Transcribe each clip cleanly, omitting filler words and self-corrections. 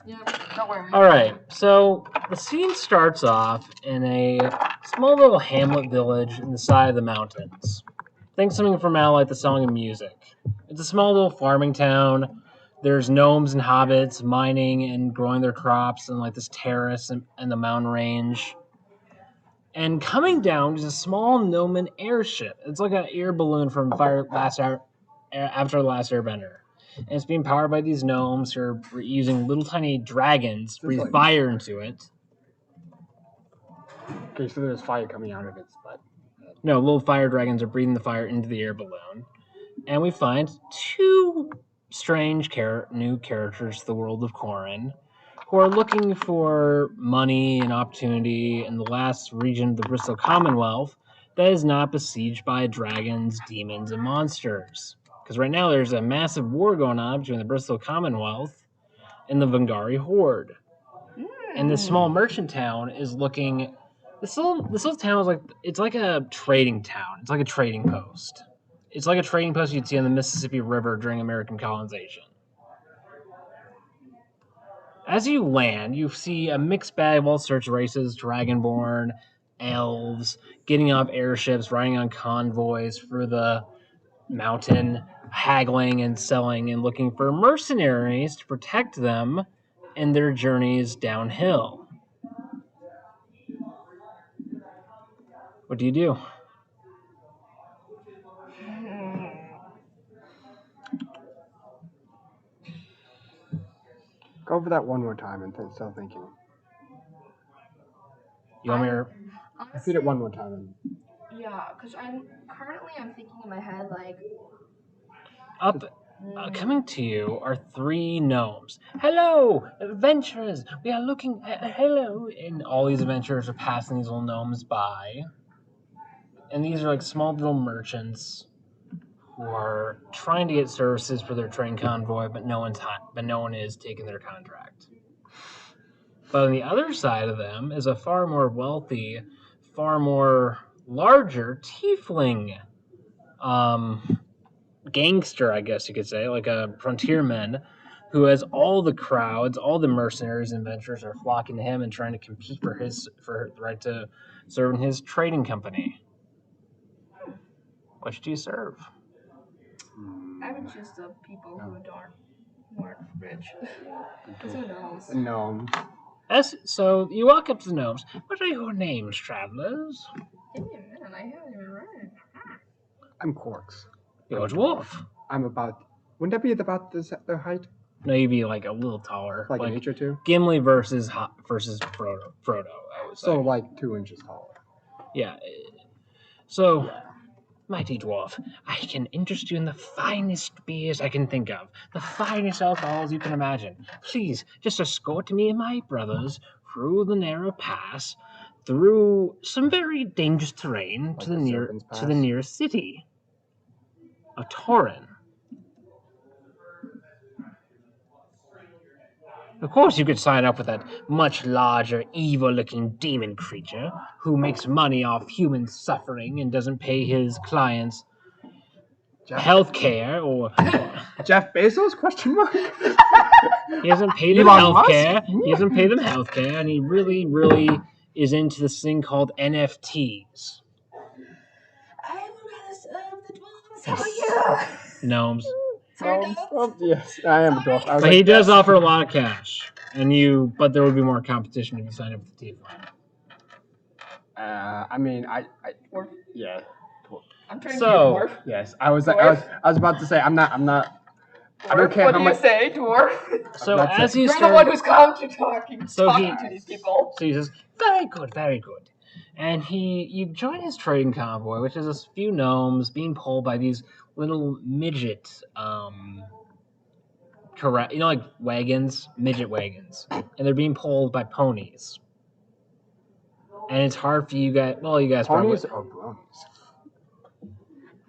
Yeah, don't worry. All right, so the scene starts off in a small little hamlet village in the side of the mountains. Think something from out like The Song of Music. It's a small little farming town. There's gnomes and hobbits mining and growing their crops in like this terrace and the mountain range. And coming down is a small gnomon airship. It's like an air balloon from Avatar: The Last Airbender. And it's being powered by these gnomes who are using little tiny dragons to breathe fire into it. Okay, so there's fire coming out of its butt. No, little fire dragons are breathing the fire into the air balloon. And we find two strange new characters to the world of Corrin who are looking for money and opportunity in the last region of the Bristol Commonwealth that is not besieged by dragons, demons, and monsters. Because right now there's a massive war going on between the Bristol Commonwealth and the Vangari Horde. And this small merchant town is looking... This little town is like a trading town. It's like a trading post. It's like a trading post you'd see on the Mississippi River during American colonization. As you land, you see a mixed bag of all sorts of races, dragonborn, elves, getting off airships, riding on convoys for the mountain, haggling and selling and looking for mercenaries to protect them in their journeys downhill. What do you do? Go over that one more time and start thinking. You want me to repeat it one more time? Yeah, because I'm thinking in my head like... Coming to you are three gnomes. Hello, adventurers! We are looking at hello, and all these adventurers are passing these little gnomes by. And these are like small little merchants who are trying to get services for their train convoy, but no one is taking their contract. But on the other side of them is a far more wealthy, far more larger tiefling gangster, I guess you could say, like a frontierman, who has all the crowds, all the mercenaries and adventurers are flocking to him and trying to compete for the right to serve in his trading company. Which do you serve? I would choose the people who aren't rich. The gnomes. So you walk up to the gnomes. What are your names, travelers? Give me a minute, I haven't even read it. I'm Quarks. You're a dwarf. I'm about... Wouldn't that be about their height? No, you'd be like a little taller. Like an inch or two? Gimli versus Frodo, I would say. So like 2 inches taller. Yeah. So, mighty dwarf, I can interest you in the finest beers I can think of. The finest alcohols you can imagine. Please, just escort me and my brothers through the narrow pass, through some very dangerous terrain Like to the nearest city of Torin. Of course, you could sign up with that much larger, evil-looking demon creature who makes money off human suffering and doesn't pay his clients health care or... Jeff Bezos? Question mark? He hasn't paid them health care. He hasn't paid them health care, and he really, really is into this thing called NFTs. I would rather serve the dwarves. How are you? Gnomes. Yes, I am a dwarf. But he does offer a lot of cash, but there would be more competition if you sign up with the Tiefling. I mean, Dwarf? Yeah. I'm trying to be a dwarf. Yes, I was about to say I'm not. Dwarf? I don't care what how do much. You say, dwarf? So as you You're start, the one who's talking to these people. So he says, "Very good, very good." And you join his trading convoy, which is a few gnomes being pulled by these little midget, like wagons, midget wagons, and they're being pulled by ponies. And it's hard for you guys. Well, you guys Ponies probably. or bronies?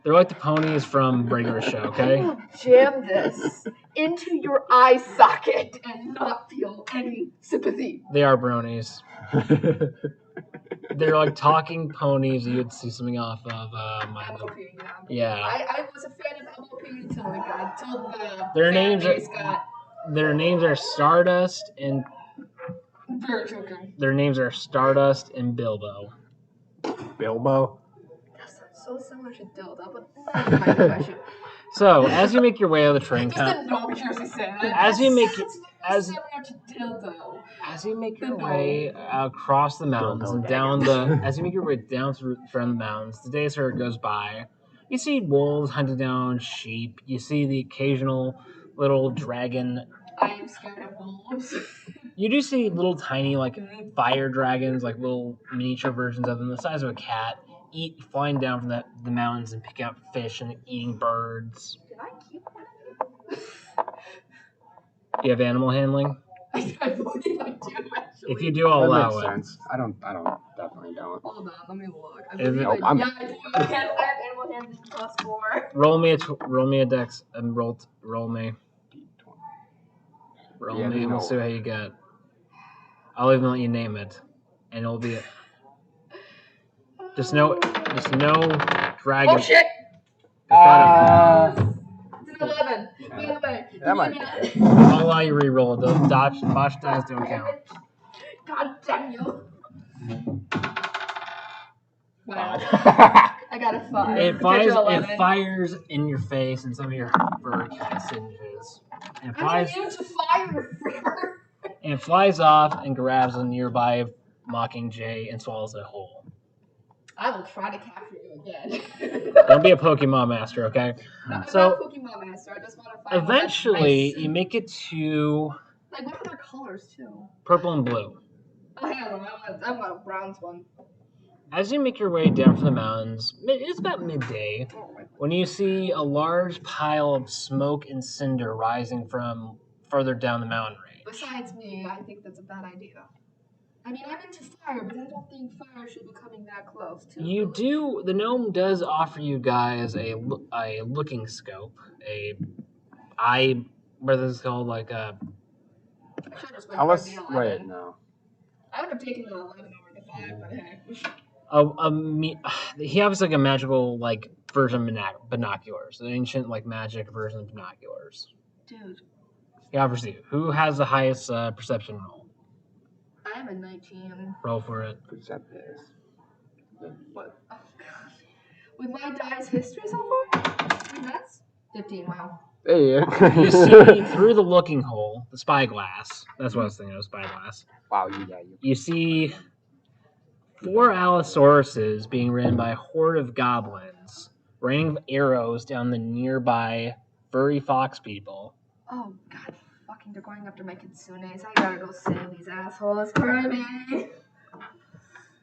They're like the ponies from Regular Show, okay? Jam this into your eye socket and not feel any sympathy. They are bronies. They're like talking ponies you'd see something off of MLP, yeah. I was a fan of MLP until the their names are got Their names are Stardust and Very joking. their names are Stardust and Bilbo. Bilbo. That sounds so similar to Dildo, but not my question. So as you make your way out of the train, Just the gnome hears me say that. As you make That as sounds similar to Dildo. as you make your The way across the mountains and down the as you make your way down through from the mountains, the day sort of goes by. You see wolves hunting down sheep. You see the occasional little dragon. I am scared of wolves. You do see little tiny like fire dragons, like little miniature versions of them, the size of a cat, flying down from the mountains and picking up fish and eating birds. Did I keep one of Do you have animal handling? I believe I do, actually. If you do, I'll allow That it. makes sense. I don't. Definitely don't. Hold on, let me look. I Is believe it- I, I'm- yeah, I do. I have animal handling +4. Roll me a dex and roll me. Roll Yeah, me. there's We'll no- see how you get. I'll even let you name it, and it'll be just no dragon. Oh shit! Uh, It's an 11. By the way, That might you be know- good. I'll allow you re-roll. The botch dice don't count. God damn you. Wow. I got a 5. It compared to 11. fires in your face, and some of your fur kind of singes. And I'm flies immune to fire. and flies off and grabs a nearby mockingjay and swallows it whole. I will try to capture you again. Don't be a Pokemon master, okay? No, I'm So- not Pokemon Master. I just want to find one that's Eventually, nice. you make it to Like, what are their colors, too? purple and blue. Oh, hang on. I want a bronze one. As you make your way down from the mountains, it's about midday, Oh, my. when you see a large pile of smoke and cinder rising from further down the mountain range. Besides me, I think that's a bad idea. I mean, I'm into fire, but I don't think fire should be coming that close to The gnome does offer you guys a looking scope, what is it called, like a, I should have just went Tell for us. the 11. Wait, no. I would have taken the 11 over the 5, but hey. he has like a magical like version of binoculars, an ancient like magic version of binoculars. Dude, He offers you. Who has the highest perception roll? I am a 19. Roll for it. Except this. What? Oh, God. With my dice history so far? I mean, that's 15, wow. Hey. You see through the looking hole, the spyglass. That's what I was thinking of, spyglass. Wow. You. You see 4 Allosauruses being ridden by a horde of goblins, raining arrows down the nearby furry fox people. Oh, God. Fucking, they're going after my kitsunes. I gotta go save these assholes for me.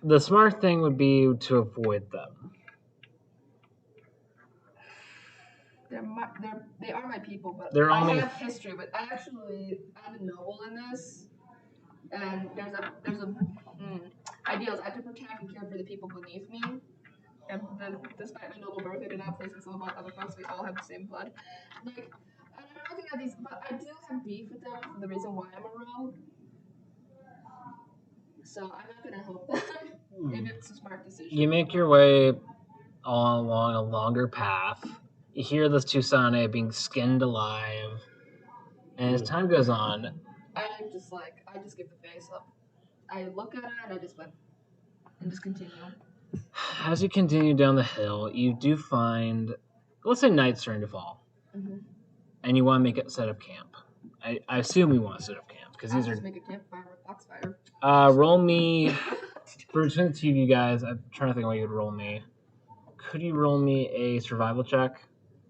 The smart thing would be to avoid them. They are my people, but They're I only- have history. But I'm a noble in this, and there's a ideals. I have to protect and care for the people beneath me. And despite my noble birth, I do not place myself above other folks. We all have the same blood. Like, I don't think that these, but I do have beef with them for the reason why I'm a rogue. So I'm not gonna help them if it's a smart decision. You make your way along a longer path. You hear the Tusane being skinned alive. And as time goes on, I just give the face up. I look at it and I just went and just continue. as you continue down the hill, you do find, let's say night's starting to fall, Mm-hmm. and you want to make a set up camp. I assume you want to set up camp because these Just are. make a campfire with foxfire. Roll me for between the two of you guys. I'm trying to think what you would roll me. Could you roll me a survival check,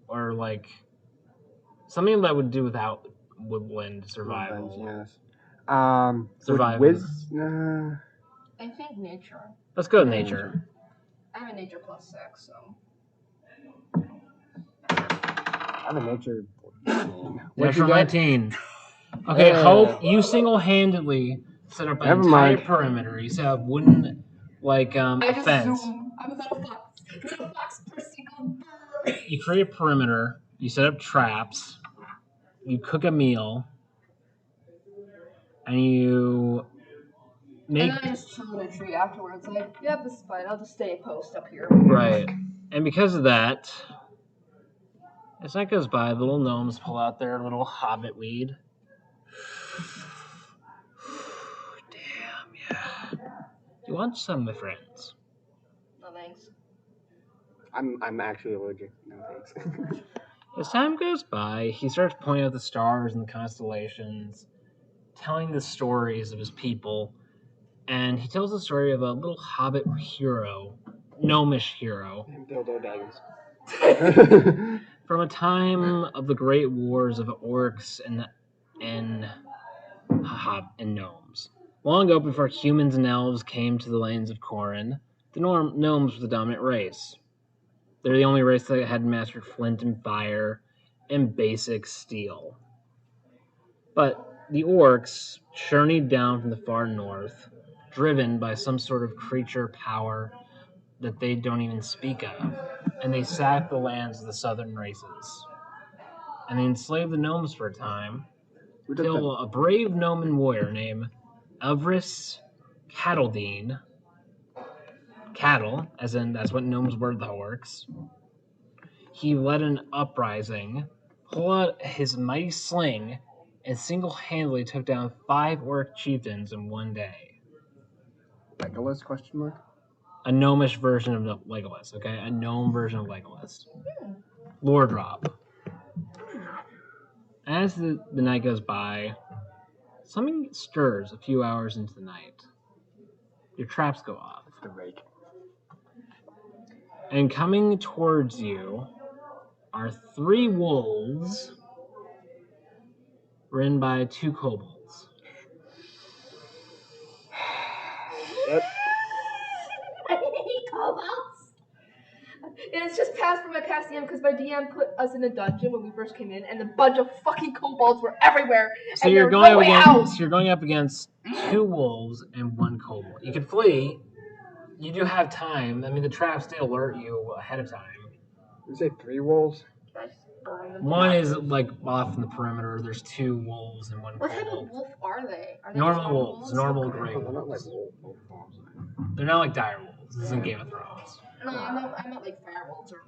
or like something that would do without woodland survival? Yes. Survival. I think nature. Let's go to nature. I have a nature +6, so. I have a nature. Natural 19. Okay, Yeah. Hope, you single-handedly set up an Never entire mind. perimeter. You set up wooden, like, I just fence. zoom. I'm a little fox. Little fox per single bird. You create a perimeter. You set up traps. You cook a meal. And you make... And then I just chill in a tree afterwards. Like, yep, this is fine. I'll just stay post up here. Right. And because of that, as night goes by, the little gnomes pull out their little hobbit weed. you want some, my friends? No thanks. I'm actually allergic. No thanks. As time goes by, he starts pointing out the stars and the constellations, telling the stories of his people, and he tells the story of a little hobbit hero, gnomish hero, Dildo daggers. from a time of the great wars of orcs and gnomes. Long ago, before humans and elves came to the lands of Corin, the gnomes were the dominant race. They're the only race that had mastered flint and fire and basic steel. But the orcs journeyed down from the far north, driven by some sort of creature power that they don't even speak of, and they sacked the lands of the southern races. And they enslaved the gnomes for a time, till a brave gnomon warrior named Elvris Cattledine, cattle, as in that's what gnomes were, the orcs, he led an uprising, pulled out his mighty sling, and single-handedly took down 5 orc chieftains in one day. Legolas? Question mark. A gnomish version of Legolas, okay? A gnome version of Legolas. Lore drop. As the night goes by, something stirs a few hours into the night. Your traps go off. It's the rake. And coming towards you are 3 wolves ridden by 2 kobolds. Yep. I hate kobolds. And it's just passed from my past DM because my DM put us in a dungeon when we first came in, and a bunch of fucking kobolds were everywhere. So and you're there was going no up way against out. so you're going up against 2 wolves and 1 kobold. You can flee. You do have time. I mean, the traps did alert you ahead of time. You say 3 wolves? One is like off in the perimeter. There's 2 wolves and 1 What type of kobold. wolf are they? Are they Normal just wolves, normal Okay. gray Oh, they're not like wolves. wolves. They're not like dire wolves. This isn't Game of Thrones. No, I'm not like fire wolves or.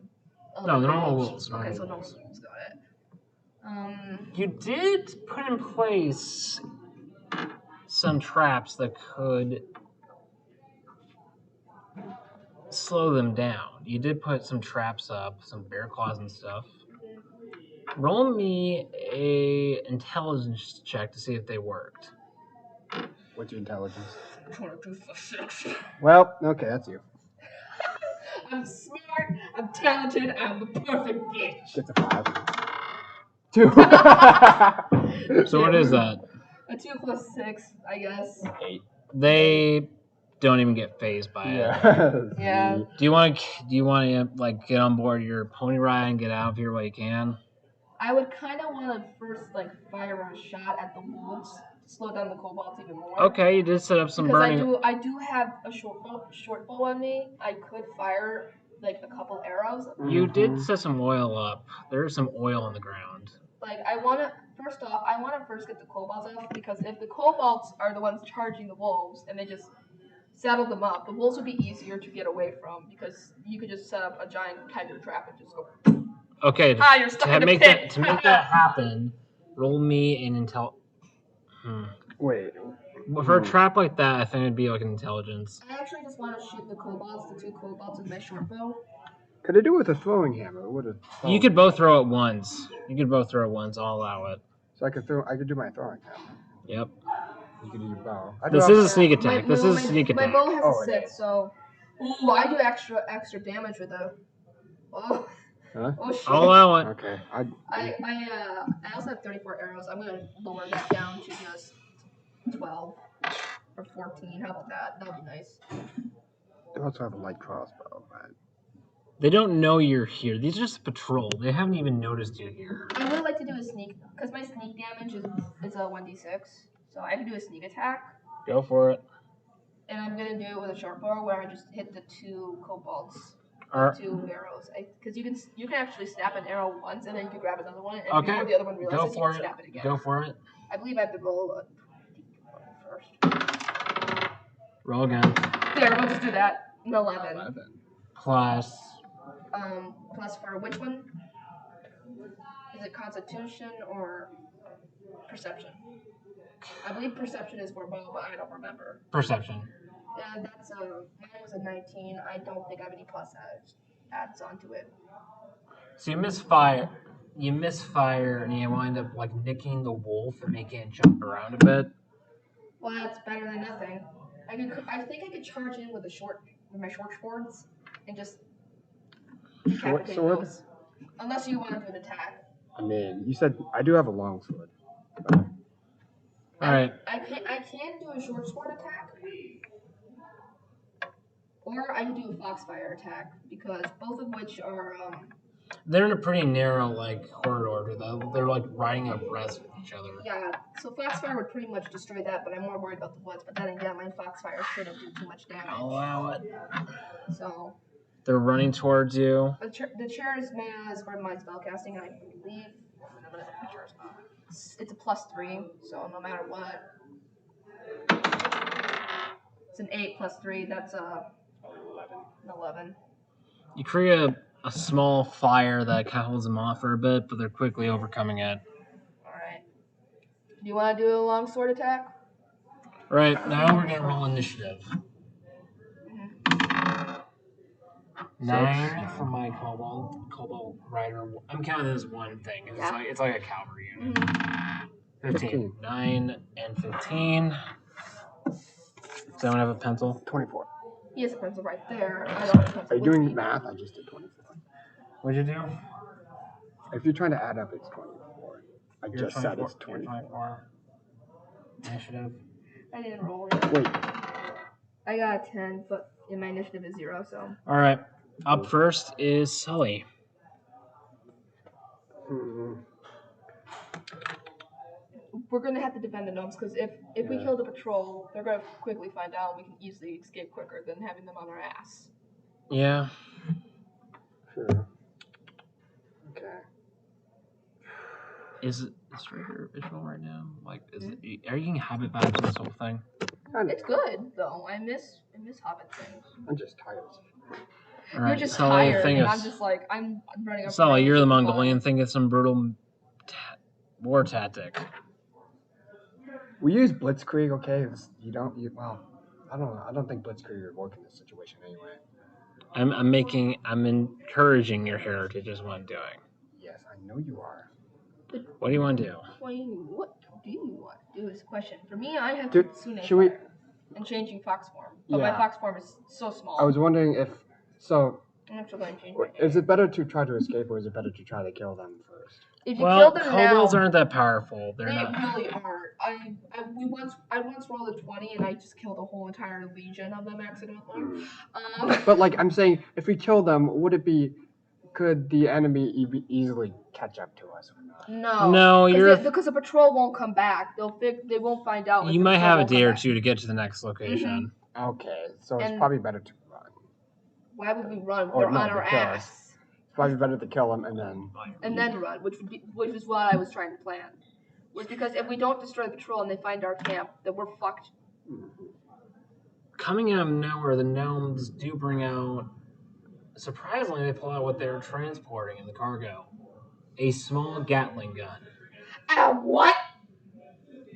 No, other normal wolves. wolves. Okay, Normal so normal wolves. wolves, got it. You did put in place some traps that could slow them down. You did put some traps up, some bear claws and stuff. Roll me a intelligence check to see if they worked. What's your intelligence? 22+6. Well, okay, that's you. I'm smart, I'm talented, I'm the perfect bitch. Gets a 5. 2. So what is that? A 2 + 6, I guess. 8. They don't even get phased by it. Yeah. Do you want to like get on board your pony ride and get out of here while you can? I would kind of want to first like fire a shot at the wolves to slow down the kobolds even more. Okay, you did set up some because burning. I do have a short bow on me. I could fire like a couple arrows. You did set some oil up. There is some oil on the ground. Like I want to first get the kobolds off, because if the kobolds are the ones charging the wolves and they just saddle them up, the wolves would be easier to get away from, because you could just set up a giant tiger trap and just go. Okay, You're stuck in the make pit. to make that happen, roll me an intel. Wait. For a trap like that, I think it'd be like an intelligence. I actually just want to shoot the 2 kobolds with my short bow. Could I do it with a throwing hammer? You could both throw it once. I'll allow it. So I could do my throwing hammer. Yep. You could do your bow. This is a sneak attack. This is a sneak My attack. bow has Oh, a it 6, is. so I do extra damage with a. Oh. Huh? Oh shit. I'll allow it. Okay. I also have 34 arrows. I'm gonna lower that down to just 12 or 14. How about that? That would be nice. I also have a light crossbow, but They don't know you're here. These are just a patrol. They haven't even noticed you here. I would like to do a sneak, because my sneak damage is a 1d6, so I can do a sneak attack. Go for it. And I'm gonna do it with a short bow where I just hit the 2 kobolds. Alright. 2 arrows, because you can actually snap an arrow once and then you can grab another one, and Okay. before the other one realizes, Go for you can it. snap it again. Go for it. I believe I have to roll a first. Roll again. There, we'll just do that. An 11. Plus. Plus for which one? Is it Constitution or Perception? I believe perception is for bow, but I don't remember. Perception. Yeah, that's mine was a 19. I don't think I have any plus adds onto it. So you misfire. You misfire, and you wind up like nicking the wolf and making it jump around a bit. Well, that's better than nothing. I think I could charge in with my short swords and just Short decapitate sword? those. Unless you want to do an attack. I mean, you said I do have a long sword. All right. I can do a short sword attack. Or I can do a foxfire attack because both of which are They're in a pretty narrow like corridor. They're like riding abreast with each other. yeah, so Foxfire would pretty much destroy that, but I'm more worried about the woods. But then again, my Foxfire shouldn't do too much damage. Allow it. So They're running towards you. the chair's mana is for my spellcasting, and I believe the chair's mana. It's a +3, so no matter what. It's an 8 + 3, that's 11. You create a small fire that kind of holds them off for a bit, but they're quickly overcoming it. Alright. Do you want to do a longsword attack? Right, now we're going to roll initiative. 9 for my Cobalt Rider. I'm counting this as one thing. It's like a cavalry unit. 15. 9 and 15. Does anyone have a pencil? 24. He has a pencil right there. I don't have a pencil. Are you doing math? I just did 24. What'd you do? If you're trying to add up, it's 24. I You're just said 24, it's 24. 24. Initiative. I didn't roll yet. Wait. I got a 10, but my initiative is 0, so. All right. Up first is Sully. We're gonna have to defend the gnomes because if we kill the patrol, they're gonna quickly find out and we can easily escape quicker than having them on our ass. Yeah. Sure. Okay. Is Striker visual right now? Like, are you getting habit vibes to this whole thing? It's good though. I miss Hobbit things. I'm just tired. All right, You're just Sully, tired, think and of- I'm just like I'm running up. Sully, you're the Mongolian. Think of some brutal war tactic. We use Blitzkrieg, okay? Well, I don't know. I don't think Blitzkrieg would work in this situation anyway. I'm encouraging your heritage is what I'm doing. Yes, I know you are. What do you want to do? What do you want to do is the question. For me, I have Dude, Kitsune should we- and changing fox form. But Yeah. my fox form is so small. I was wondering if I'm actually going to change my is it better to try to escape or is it better to try to kill them first? If you Well, kill them kobolds now, aren't that powerful. They're they not. really are. I once rolled a 20 and I just killed a whole entire legion of them accidentally. But like I'm saying, if we kill them, could the enemy easily catch up to us? No, you're. because the patrol won't come back. They won't find out. You might have a day or two to get to the next location. Okay, so it's And- probably better to run. Why would we run? Or They're no, on our to kill ass. It's probably better to kill them and then. Run, which is what I was trying to plan. Was because if we don't destroy the patrol and they find our camp, then we're fucked. Coming out of nowhere, the gnomes do bring out. Surprisingly, they pull out what they're transporting in the cargo: a small Gatling gun. What?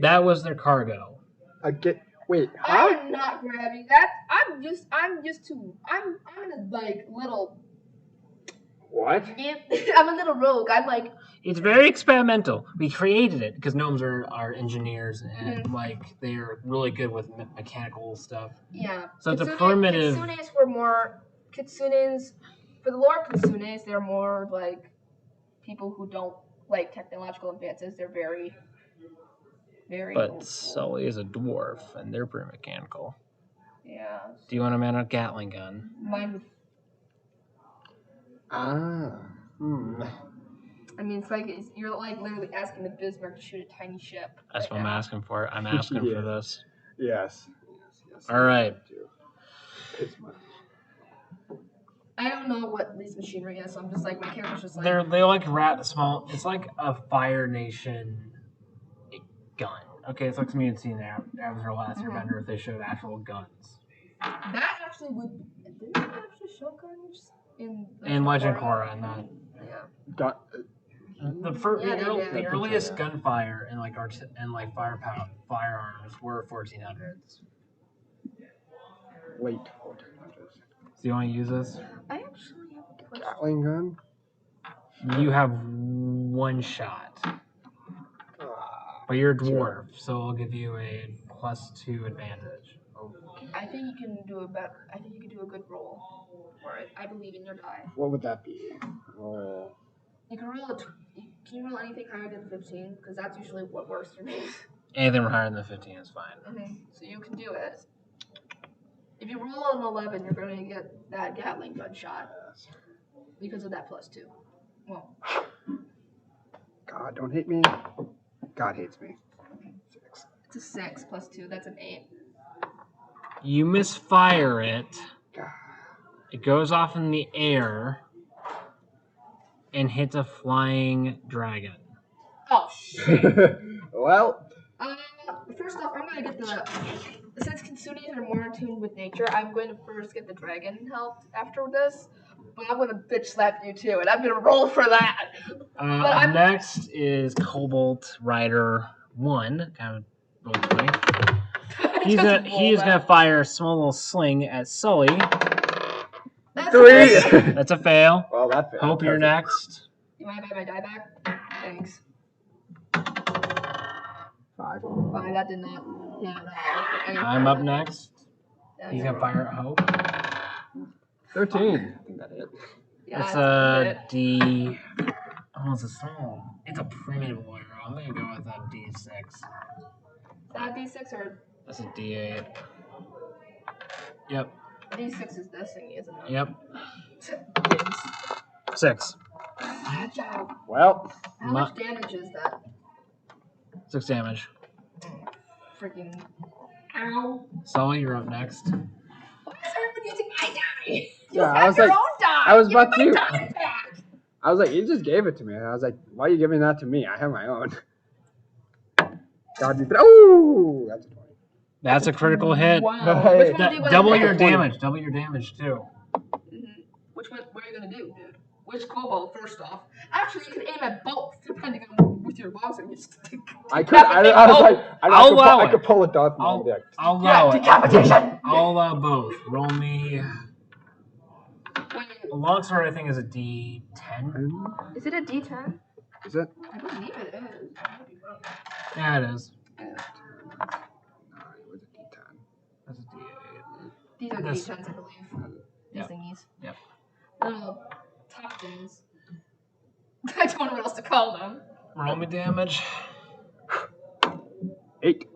That was their cargo. Wait, huh? I'm not grabbing that. I'm in a little. What? I'm a little rogue. I'm like. It's very experimental. We created it because gnomes are engineers and like they're really good with mechanical stuff. Yeah. So it's a primitive. Kitsunes were more. Kitsunes, for the lore of Kitsunes, they're more like people who don't like technological advances. They're very. But Sully is a dwarf, and they're pretty mechanical. Yeah. Do you want a man with a Gatling gun? Mine would. I mean, you're like literally asking the Bismarck to shoot a tiny ship. That's what I'm asking for. I'm asking for this. Yes. All right. I don't know what these machinery is, so I'm just like my character's just like. They like rat small. It's like a Fire Nation gun. Okay, it's like something you'd seen there. That was our last Airbender if they showed actual guns. That actually would. Didn't they actually show guns in Legend Korra and that. Yeah. The earliest gunfire and like firearms were 1400s. Late 1400s. So you want to use this? I actually have a question. Gatling gun. You have one shot, but you're a dwarf, so I'll give you a +2 advantage. I think you can do a I think you can do a good roll for it. I believe in your die. What would that be? Roll. You can roll can you roll anything higher than 15? Because that's usually what works for me. Anything higher than 15 is fine. So you can do it. If you roll an 11, you're going to get that Gatling gun shot because of that +2. Well, God, don't hate me. God hates me. 6. It's a 6 +2. That's an 8. You misfire it. God. It goes off in the air and hits a flying dragon. Oh shit. Well. First off, I'm gonna get since Kinsunis are more in tune with nature, I'm going to first get the dragon help after this. But I'm gonna bitch slap you too, and I'm gonna roll for that. Next is Cobalt Rider 1. Kind of both way. He's gonna fire a small little sling at Sully. That's 3. That's a fail. Well, that failed. Hope you're next. You mind if I buy my die back? Thanks. 5. 5. That did not. Yeah, I'm up next. Yeah, He's gonna fire at Hope. 13. I think that hit. Yeah, It's a D. Oh, it's a small. It's a primitive arrow. I'm gonna go with a D6. Is that D6 or? That's a D8. Yep. D6 is this thingy, isn't it? Yep. 6. Good job. Well. How much damage is that? 6 damage. Freaking. Ow. Sully, you're up next. Why is everyone using my die? Yeah, I was like, die. I was about to. Die. I was like, you just gave it to me. And I was like, why are you giving that to me? I have my own. God, oh, that's a 20. That's a critical hit. Wow. Hey. Which one do you want Double to your do? damage. Double your damage too. Which one? What are you gonna do, dude? Which kobold? First off, actually, you can aim at both depending on with your bows and just. I could. I was like, I could pull a dart from I'll my deck. allow it. Decapitation. I'll allow both. Roll me. Wait, A longsword, I think, is a D10. is it a D10? Is it? I believe it is. I might be wrong. Yeah, it is. No, it was a D10. That's a D8. These are the This- D10s, I believe. These Yep. thingies. Yep. Little top things. I don't know what else to call them. Roll me damage. 8.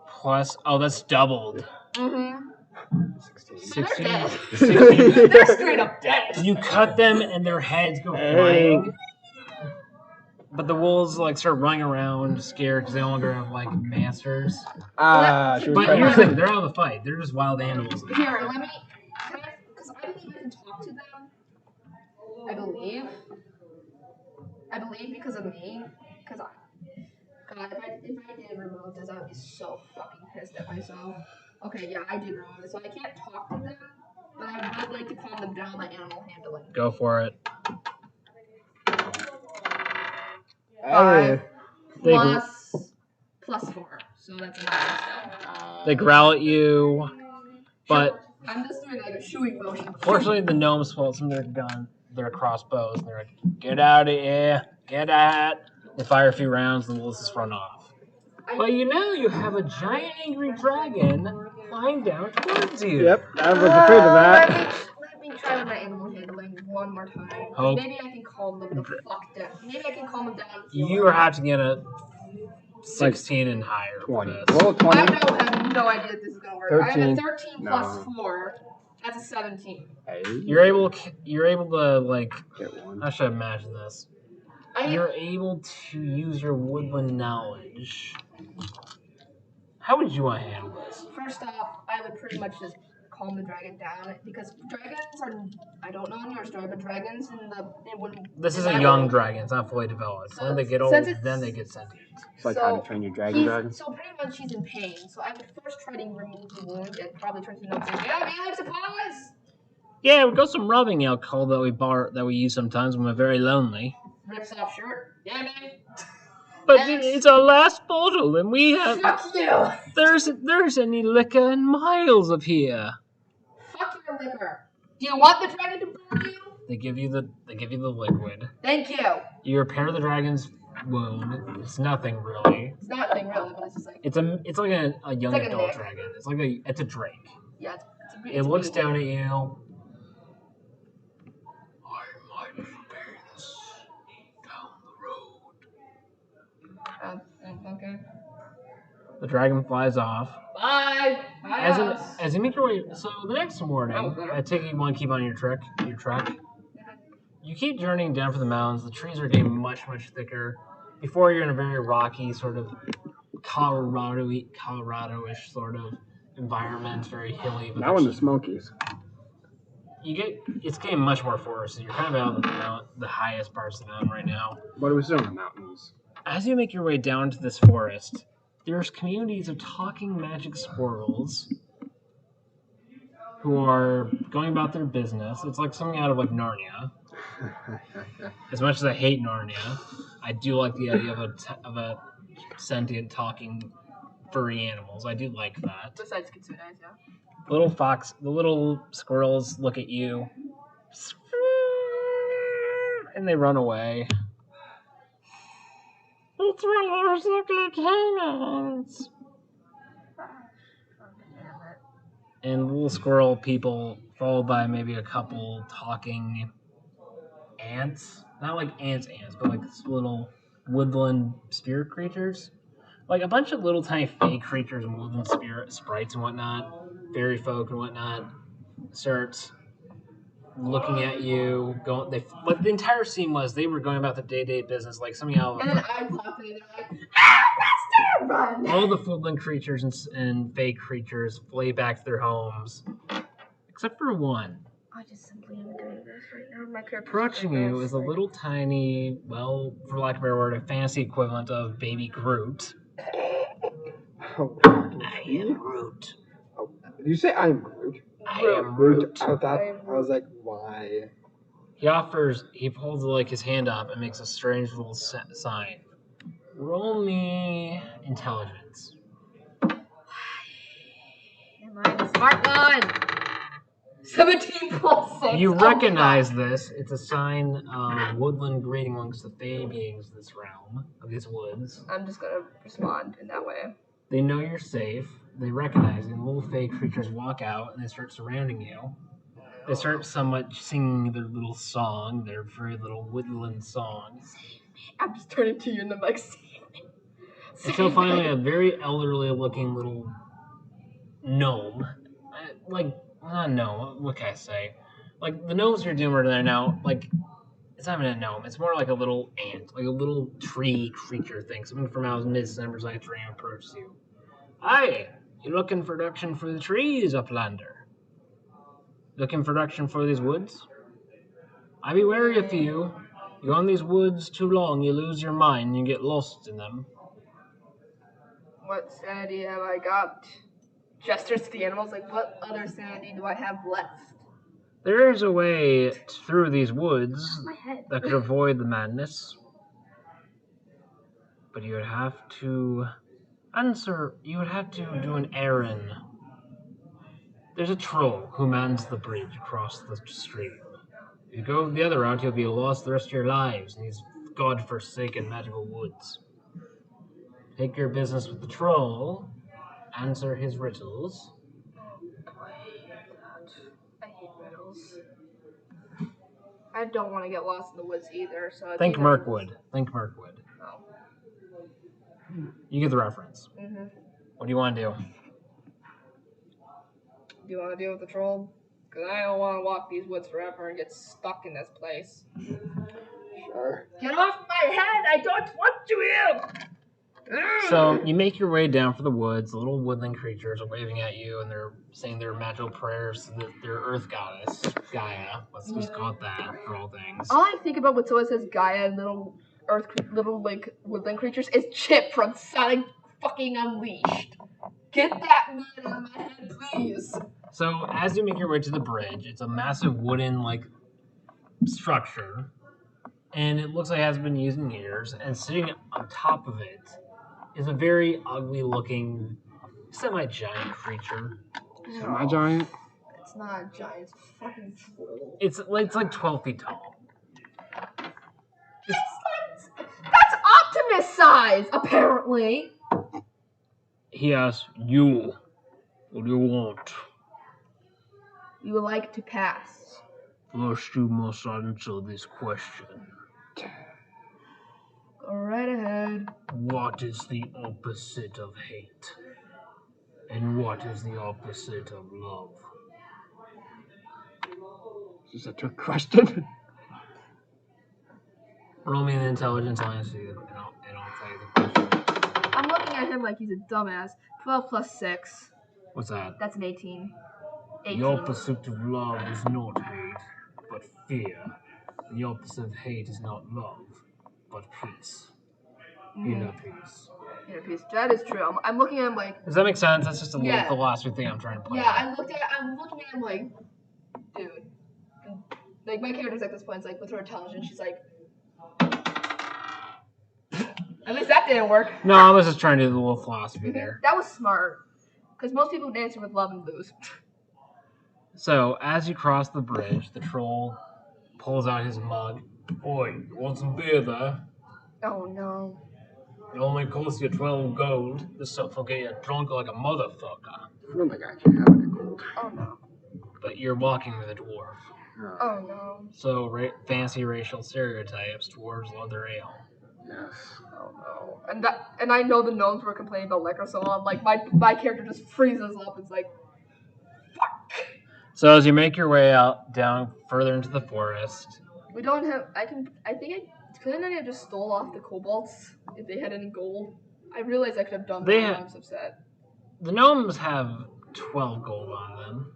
Plus, oh, that's doubled. 16. 16. They're 16. dead. They're straight up dead. You cut them and their heads go Hey. flying. But the wolves like start running around scared because they no longer have like masters. Should we But try here's to- the thing, they're out of the fight. They're just wild animals. Here, let me. Because I believe I can talk to them. I believe. Because of me. Because I. God, if I did remove this, I would be so fucking pissed at myself. Okay, yeah, I did remove it, so I can't talk to them. But I would like to calm them down by animal handling. Go for it. 5 They plus 4, so that's a 9. They growl at you, but I'm just doing like a shooing motion. fortunately the gnomes pull out some of their crossbows, and they're like, "Get out of here! Get out!" They fire a few rounds, and the wolves just run off. But you have a giant angry dragon flying down towards you. Yep, I was afraid of that. Let me try with my animal handling one more time. Hope. Maybe I can calm them the fuck down. Maybe I can calm them down. You have to get a 16 and higher. for 20. this. Roll 20. I have no idea if this is gonna work. I have a 13. 13 plus 4. That's a 17. Hey. You're able to like. Get one. How should I imagine this? You're able to use your woodland knowledge. How would you want to handle this? First off, I would pretty much just calm the dragon down because dragons are. I don't know in your story, but dragons This is a young dragon. It's not fully developed. So when they get old, since it's- then they get sentient. It's like how to train your dragon dragon. So pretty much he's in pain. So I would first try to remove the wound and probably try to note say, "Yeah, man, like supplies." Yeah, we got some rubbing alcohol that we use sometimes when we're very lonely. rips off shirt. Yeah, man. But Thanks. it's our last bottle, and we have. Fuck you. There's any liquor in miles of here. Fuck your liquor. Do you want the dragon to burn you? They give you the liquid. Thank you. You repair the dragon's wound. It's nothing really. It's nothing really, but it's just like. It's like a young like a adult Nick. dragon. It's a drake. Yeah, It looks down at you. I might repair this down the road. Okay. The dragon flies off. Bye. Bye. As you make your way, so the next morning, I take you want to keep on your track. You keep journeying down from the mountains. The trees are getting much thicker. Before you're in a very rocky sort of Colorado-ish sort of environment, very hilly. Now in the Smokies. It's getting much more forested. You're kind of out of the highest parts of the mountain right now. But we're still in the mountains. As you make your way down to this forest, there's communities of talking magic squirrels who are going about their business. It's like something out of like Narnia. As much as I hate Narnia, I do like the idea of a sentient talking furry animals. I do like that. Besides Kitsune, yeah. The little squirrels look at you, and they run away. It's one of cannons. And little squirrel people, followed by maybe a couple talking ants. Not like ants, but like little woodland spirit creatures. Like a bunch of little tiny fake creatures and woodland spirit sprites and whatnot, fairy folk and whatnot, start looking at you. What the entire scene was, they were going about the day-to-day business, like something else. And then I pop in and they're like, Master, run! All the woodland creatures and fake creatures flee back to their homes, except for one. I just simply am doing this right now. My character. Approaching you is a little tiny, well, for lack of a better word, a fantasy equivalent of Baby Groot. Oh, I am Groot. Oh, did you say I'm Groot? I am Groot. I was like, why? He holds like his hand up and makes a strange little sign. Roll me intelligence. Am I the smart one? 17 plus 6. You recognize this. It's a sign of woodland greeting amongst the fae beings of this realm, of these woods. I'm just gonna respond in that way. They know you're safe. They recognize you. Little fey creatures walk out and they start surrounding you. They start somewhat singing their little song, their very little woodland song. I'm just turning to you and I'm like, save me. Until finally a very elderly looking little gnome, not gnome, what can I say? Like, the gnomes you're doing right there now, like, it's not even a gnome, it's more like a little ant, like a little tree creature thing, something from out of mid-December's night dream approaches you. Hi, you looking for direction for the trees, Uplander? Looking for direction for these woods? I be wary of you. You go in these woods too long, you lose your mind, and you get lost in them. What sanity have I got? Gestures to the animals, like, what other sanity do I have left? There is a way through these woods My head. that could avoid the madness. But you would have to do an errand. There's a troll who mans the bridge across the stream. If you go the other route, you'll be lost the rest of your lives in these god-forsaken magical woods. Take your business with the troll, answer his riddles. I hate riddles. I don't want to get lost in the woods either, so... Think Mirkwood. Oh. You get the reference. Mm-hmm. What do you want to do? Do you want to deal with the troll? Because I don't want to walk these woods forever and get stuck in this place. Sure. Get off my head! I don't want you here! So you make your way down for the woods. The little woodland creatures are waving at you, and they're saying their magical prayers to their earth goddess, Gaia. Let's just call it that for all things. All I think about when someone says Gaia and little like woodland creatures is Chip from Sonic fucking Unleashed. Get that man out of my head, please. So as you make your way to the bridge, it's a massive wooden like structure. and it looks like it hasn't been used in years. And sitting on top of it is a very ugly-looking, semi-giant creature. Semi-giant? It's not a giant. It's a fucking troll. It's like 12 feet tall. That's Optimus size, apparently. He asks, "You, what do you want?" You would like to pass. First, you must answer this question. Go right ahead. What is the opposite of hate? And what is the opposite of love? Is this a trick question? Roll me an intelligence, I'll answer you, and I'll tell you the question. I'm looking at him like he's a dumbass. 12 plus 6. What's that? That's an 18. The opposite of love is not hate, but fear. The opposite of hate is not love, but peace. Inner peace. Inner peace. That is true. I'm looking at him like. Does that make sense? That's just a Yeah. little philosophy thing I'm trying to play. Yeah, I'm looking at him like, dude. Like my character's at this point, it's like with her intelligence, she's like. At least that didn't work. No, I was just trying to do the little philosophy there. That was smart. Because most people answer with love and lose. So, as you cross the bridge, the troll pulls out his mug. Oi, you want some beer there? Oh no. It only costs you 12 gold. This stuff will get you drunk like a motherfucker. I don't think I can have any gold. Oh no. But you're walking with a dwarf. Oh no. So, fancy racial stereotypes, dwarves love their ale. Yes. Oh no. And I know the gnomes were complaining about liquor, so I'm like my character just freezes up. It's like, fuck. So as you make your way out down further into the forest, We don't have. Couldn't I have just stole off the kobolds if they had any gold? I realized I could have done that. They when ha- I was upset. the gnomes have 12 gold on them.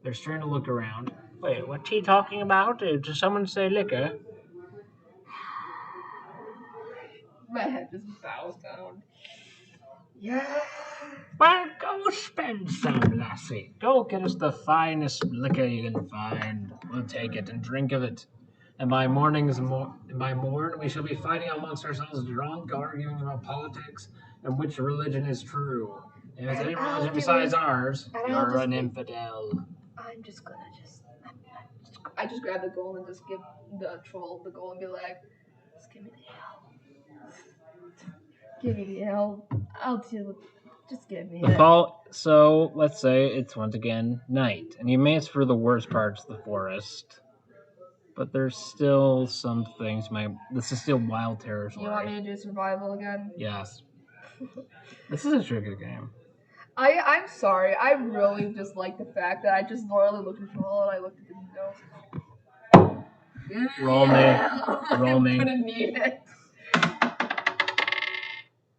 They're starting to look around. Wait, what's he talking about? Did someone say liquor? My head just bows down. Yeah. Well, go spend some, lassie. Go get us the finest liquor you can find. We'll take it and drink of it. And by morn, we shall be fighting amongst ourselves drunk, arguing about politics and which religion is true. If it's any religion besides ours, you're an infidel. I'm just gonna I just grab the gold and just give the troll the gold and be like, just give me the hell. Give me the hell. I'll deal with just give me it. So let's say it's once again night, and you made it through the worst parts of the forest. But there's still some things. This is still wild territory. You want me to do survival again? Yes. This is a tricky game. I'm sorry. I really just like the fact that I just normally looked at Joel and I looked at the nose. Roll me. I'm gonna need it.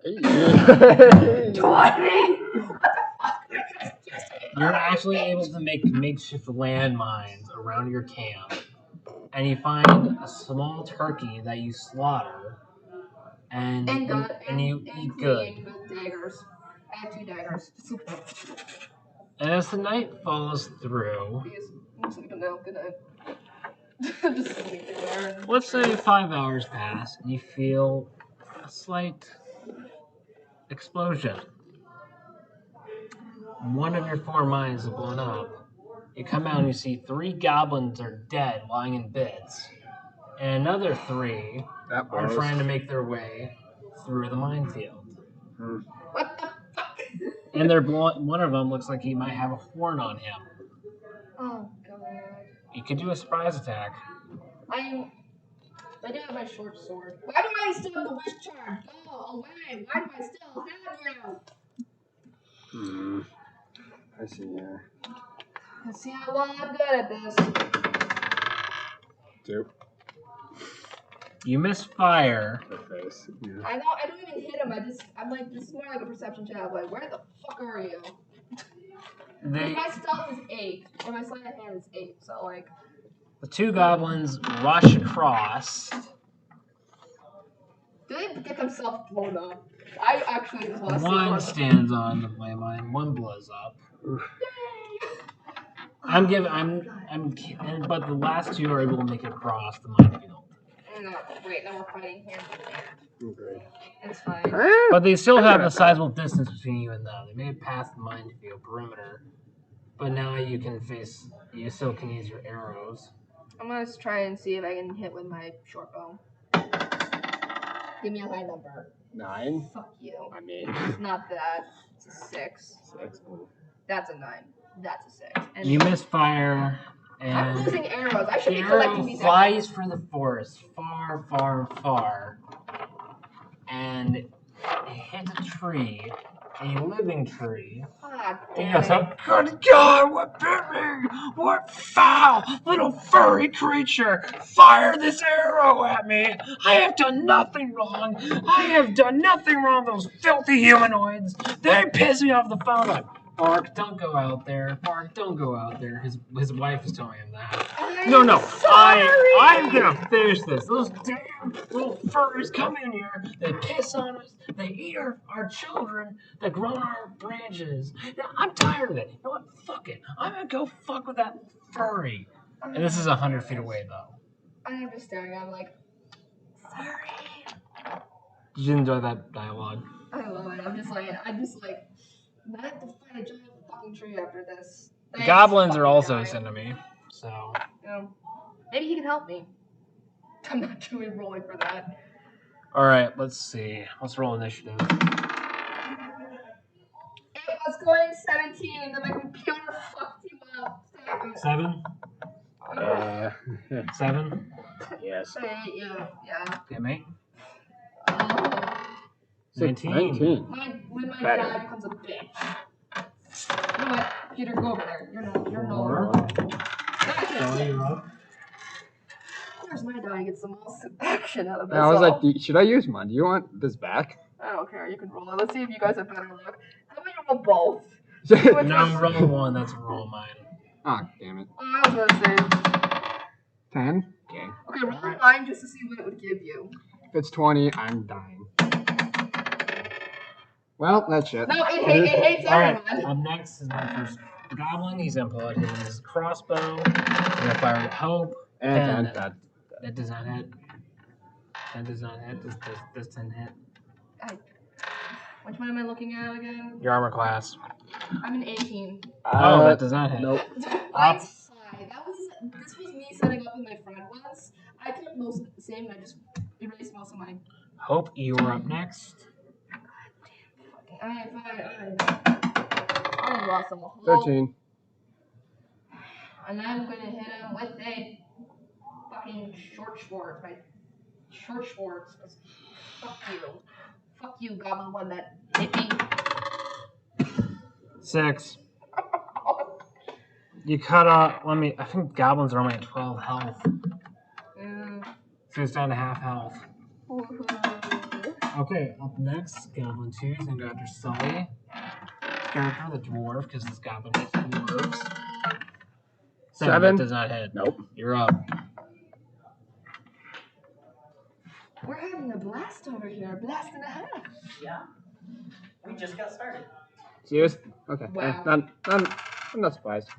20! You're actually able to make makeshift landmines around your camp, and you find a small turkey that you slaughter, and you eat good. With daggers. I have 2 daggers. And as the night falls through, I'm sleeping now. Good night. Just sleeping there. let's say 5 hours pass, and you feel a slight explosion. One of your 4 mines is blown up. You come out and you see 3 goblins are dead, lying in bits, and another 3 are trying to make their way through the minefield. What the fuck? And one of them looks like he might have a horn on him. Oh god. You could do a surprise attack. I do have my short sword. Why do I still have the wish charm? Go away! Why do I still have you? I see here. Let's see how well I'm good at this. 2. You misfire. Her face. Yeah. I don't even hit him. I'm like, this is more like a perception check. I'm like, where the fuck are you? My stealth is 8, or my sleight of hand is 8. So like, the 2 goblins rush across. do they get themselves blown up? I actually lost. One stands on the landmine, one blows up. But the last two are able to make it across the minefield. No, wait, now we're fighting hand to hand. Okay. It's fine. But they still have a sizable distance between you and them. They may have passed the minefield perimeter, but now you still can use your arrows. I'm gonna try and see if I can hit with my short bow. Give me a high number. 9. Fuck you. I mean, It's not that. It's a 6. 6. That's a 9. That's a 6. And You misfire, I'm and losing arrows. I should the be arrow collecting these flies for the forest, far, far, far, and it hits a tree, a living tree. Ah, And damn goes it. up, good God, what bit me? What foul little furry creature fired this arrow at me? I have done nothing wrong. I have done nothing wrong, those filthy humanoids. They piss me off the phone. Like, Bark, don't go out there. Bark, don't go out there. His wife is telling him that. No. I'm gonna finish this. Those damn little furries come in here. They piss on us. They eat our children that grow on our branches. Now, I'm tired of it. You know what? Fuck it. I'm gonna go fuck with that furry. And this is 100 feet away, though. I'm just staring at him like, sorry. Did you enjoy that dialogue? I love it. I'm just like, not have to fight a giant fucking tree after this. The Thanks, goblins are fucking also guy. his enemy, so. Maybe he can help me. I'm not truly rolling for that. Alright, let's see. Let's roll initiative. It was going 17, then my computer fucked you up. 7? 7? yes. Yeah. Okay, mate. Oh. 19. When my Better. dad becomes a bitch. You know what? Peter, go over there. You're no. 4. Of You're up. course, my die gets the most action out of this. I was like, should I use mine? Do you want this back? I don't care. You can roll it. Let's see if you guys have better luck. How about you roll both? No, I'm rolling 1. That's a roll of mine. Ah, damn it. I was gonna say. 10? Okay. Okay, roll mine just to see what it would give you. If it's 20, I'm dying. Well, that's it. No, it hates Alright, everyone. up next is my first goblin. He's gonna pull out his crossbow. He's gonna fire at Hope. And That does not hit. That does not hit. This 10 hit. Which one am I looking at again? Your armor class. I'm an 18. Oh, that does not hit. Nope. This was me setting up with my friend once. I kept most of it the same and I just erased most of mine. Hope, you're up next. Alright, fine. I lost them all. 13. And I'm gonna hit him with a fucking short Schwartz. My short Schwartz. Fuck you. Fuck you, goblin one that hit me. 6. You cut off. I think goblins are only at 12 health. So it's down to half health. Okay, up next, Goblin 2 is going to go after Sully. Character, the dwarf, because this goblin hits dwarves. 7. That does not hit. Nope. You're up. We're having a blast over here. A blast and a half. Yeah. We just got started. Serious? Okay. Wow. I'm not surprised.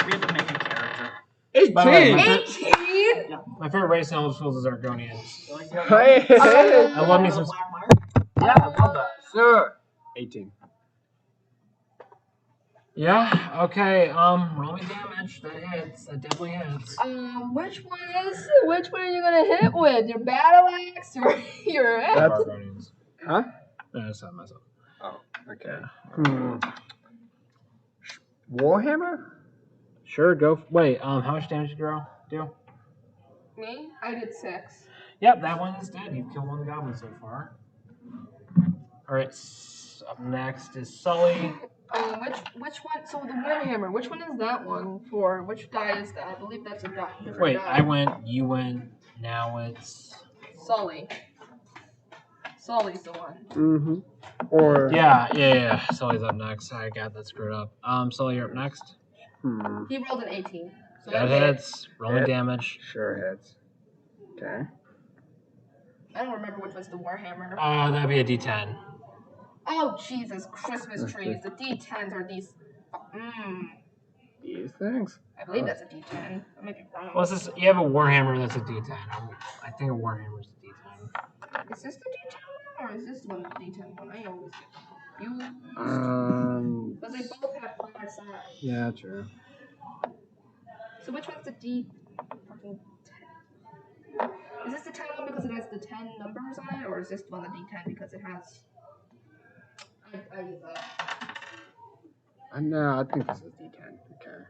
We had to make a character. 18! By the way, 18? My favorite race in Elder Scrolls is Argonians. Hey! I love me some. Yeah, I love that. Sure. 18. Yeah, okay, roll me damage. That hits. That definitely hits. Which one are you gonna hit with? Your battle axe or your That's- Argonians. Huh? No, that's not myself. Oh, okay. Warhammer? Sure, go. Wait, how much damage did you do? Me? I did 6. Yep, that one is dead. You've killed one goblin so far. Alright, up next is Sully. Which one? So the Warhammer. Which one is that one for? Which die is that? I believe that's a die. Different Wait, die. I went, you went, now it's... Sully. Sully's the one. Mm-hmm. Or... Yeah. Sully's up next. I got that screwed up. Sully, you're up next. He rolled an 18. So That hits. Roll me damage. Sure hits. Okay. I don't remember which one's the Warhammer. That'd be a D10. Oh, Jesus. Christmas trees. The D10s are these... These things? I believe that's a D10. I might be wrong. Well, this is, you have a Warhammer that's a D10. I think a Warhammer is a D10. Is this the D10 one, or is this one the D10 one? I always get confused. Because they both have 5 sides. Yeah, true. So which one's the D fucking 10? Is this the 10 one because it has the 10 numbers on it, or is this one the D10 because it has... I give up. No, I think this is D10. Okay.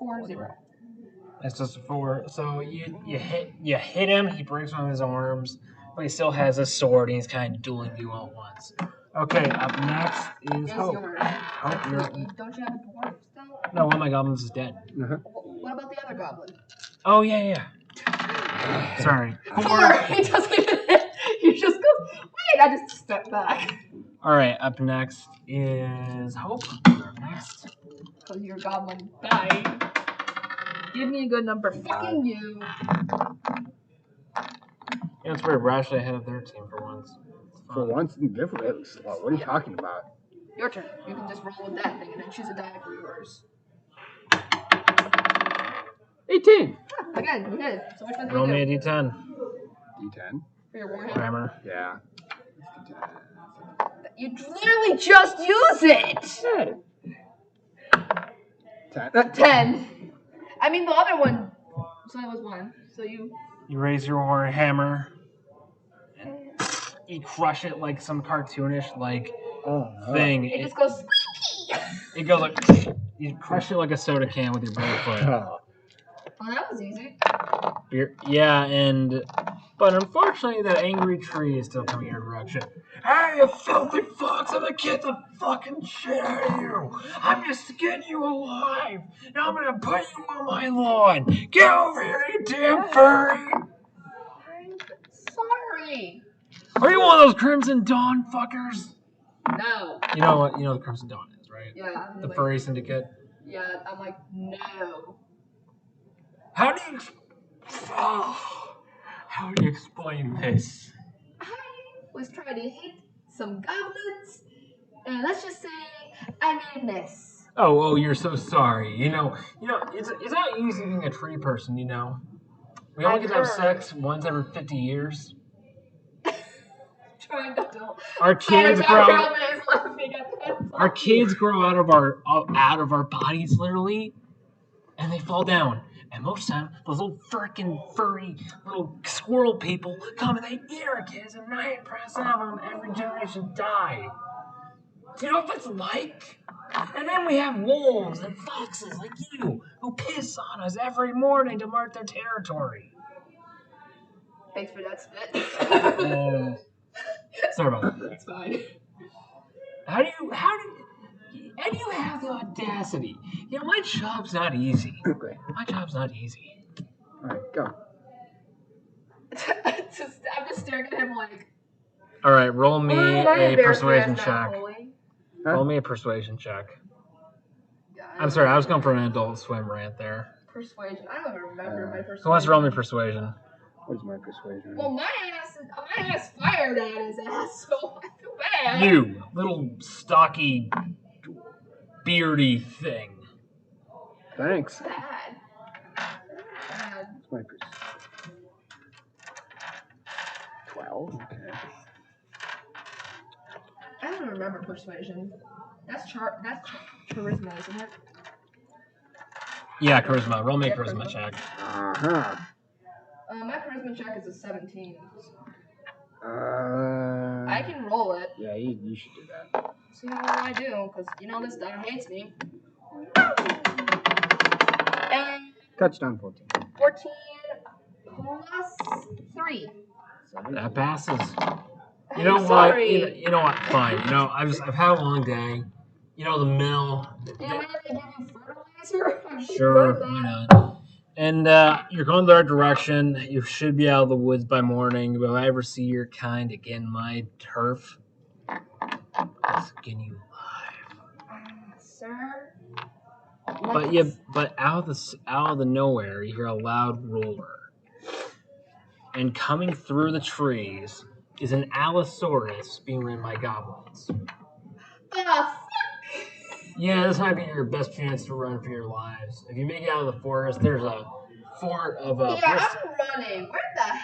4-0. That's just a 4. So you hit him. He breaks one of his arms, but he still has a sword, and he's kind of dueling you all at once. Okay, up next is Hope. Yours. Hope, you're up. Don't you have a dwarf still? No, one of my goblins is dead. What about the other goblin? Oh yeah. Sorry. 4. He doesn't even hit. He just goes, wait, I just stepped back. All right, up next is Hope. You're up next. Because your goblin died. Give me a good number. Fucking you. Yeah, it's weird. We're actually ahead of their team for once. For once, they're really slow. What are you talking about? Your turn. You can just roll with that thing and then choose a die for yours. 18. Again, you did. So which one do Roll you me a do? D10. D10? For your warhammer? Hammer. Yeah. You literally just use it! 10. 10. I mean, the other one. So it was 1. So you. You raise your hammer. And you crush it like some cartoonish thing. It just goes squeaky! It goes like you crush it like a soda can with your bare foot. Oh. Oh, that was easy. But unfortunately, that angry tree is still coming your direction. Hey, you filthy fox! I'm gonna get the fucking shit out of you! I'm just getting you alive! Now I'm gonna put you on my lawn! Get over here, you damn furry! I'm sorry. Are you one of those Crimson Dawn fuckers? No. You know what? You know what the Crimson Dawn is, right? Yeah. The furry syndicate. Yeah, I'm like, no. How do you explain this? I was trying to hit some goblins, and let's just say I made a mess. Oh, you're so sorry. You know, it's not easy being a tree person, you know. We only get to have sex once every 50 years. Trying to do. Our kids grow out of our bodies literally, and they fall down. And most of the time, those little freaking furry little squirrel people come and they eat our kids, and 9% of them every generation die. Do you know what that's like? And then we have wolves and foxes like you who piss on us every morning to mark their territory. Thanks for that spit. Sorry about that. That's fine. How do you have the audacity? You know, my job's not easy. Okay. My job's not easy. Alright, go. I'm just staring at him like. All right, roll me a persuasion check. Huh? Roll me a persuasion check. Yeah, I'm sorry, I was going for an Adult Swim rant there. Persuasion. I don't even remember my persuasion. Who wants to roll me persuasion? What is my persuasion? Well, my ass fired at his ass, so I feel bad. You, little stocky, beardy thing. Thanks. Bad. What's my persuasion? 12? Okay. I don't remember persuasion. That's charisma, isn't it? Yeah, charisma. Roll me a charisma check. Uh-huh. My charisma check is a 17. I I can roll it. Yeah, you should do that. See how well I do, because you know this die hates me. And Touchdown 14. 14 plus 3. That passes. You I'm know what? sorry. You know what? Fine. You know, I've had a long day. You know, the mill. Am I going to give you fertilizer? Sure, why not? And you're going the right direction. You should be out of the woods by morning. But if I ever see your kind again, my turf, I'll skin you alive. Sir? But out of the nowhere, you hear a loud roar, and coming through the trees is an Allosaurus being ridden by goblins. The fuck? Yeah, this might be your best chance to run for your lives. If you make it out of the forest, there's a fort of Yeah, I'm running. Where the hell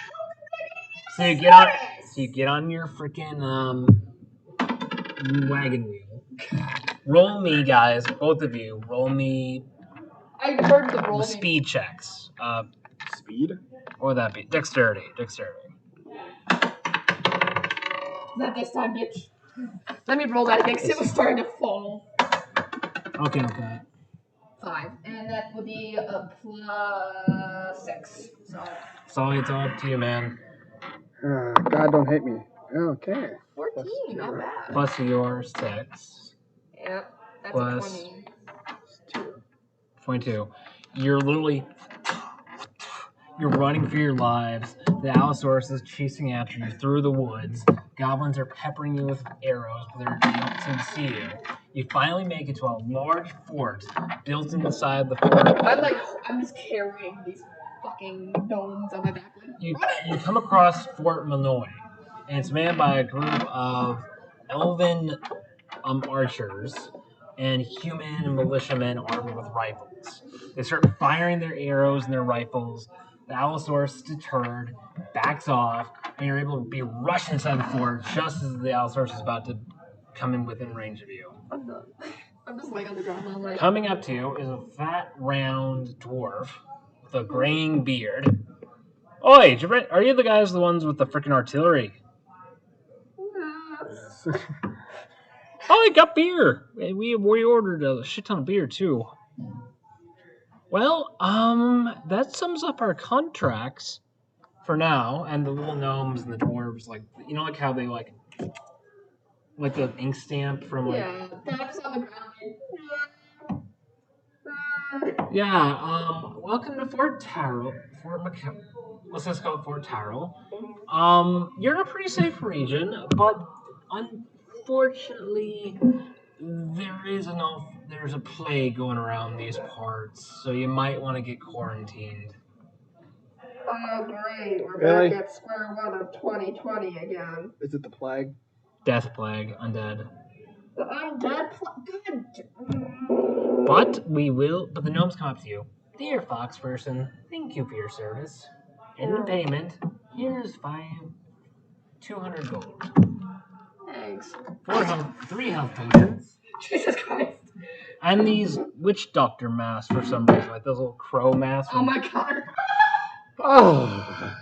So you did get on. I So you get on your freaking wagon wheel. Roll me, guys, both of you. Roll me I heard the roll. speed checks. Speed? What would that be? Dexterity. Not this time, bitch. Let me roll that again because it was starting to fall. Okay. 5. And that would be a +6. So It's all up to you, man. God, don't hate me. Okay. 14, not bad. Plus your 6. Yep, that's Plus- a 20. 22. You're running for your lives. The Allosaurus is chasing after you through the woods. Goblins are peppering you with arrows, but they don't seem to see you. You finally make it to a large fort built inside the fort. I'm just carrying these fucking domes on my back. You come across Fort Manoy, and it's manned by a group of elven archers and human militiamen armed with rifles. They start firing their arrows and their rifles. The Allosaurus is deterred, backs off, and you're able to be rushed inside the fort just as the Allosaurus is about to come in within range of you. I'm just like on the ground. I'm like, Coming up to you is a fat, round dwarf with a graying beard. Oi, are you the guys the ones with the freaking artillery? Oh, I got beer. We ordered a shit ton of beer too. Well, that sums up our contracts for now. And the little gnomes and the dwarves, like how they like the ink stamp from yeah, that's on the ground. Yeah. Welcome to Fort Tyrrell. Let's just call it Fort Tyrrell. You're in a pretty safe region, but unfortunately, there's a plague going around these parts, so you might want to get quarantined. Oh, great. We're Really? back at square one of 2020 again. Is it the plague? Death plague, undead. The undead plague. But the gnomes come up to you. Dear fox person, thank you for your service. In payment, here's 200 gold. Thanks. 3 health potions. Jesus Christ. And these witch doctor masks for some reason, like those little crow masks. Oh my god. Oh.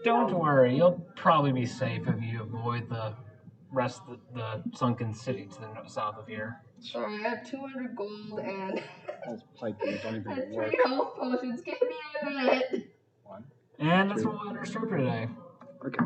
Don't worry, you'll probably be safe if you avoid the rest of the sunken city to the south of here. Sorry, I have 200 gold and Those plague things don't even and work. 3 health potions. Give me a minute. One. And that's what we'll end our story for today. Okay.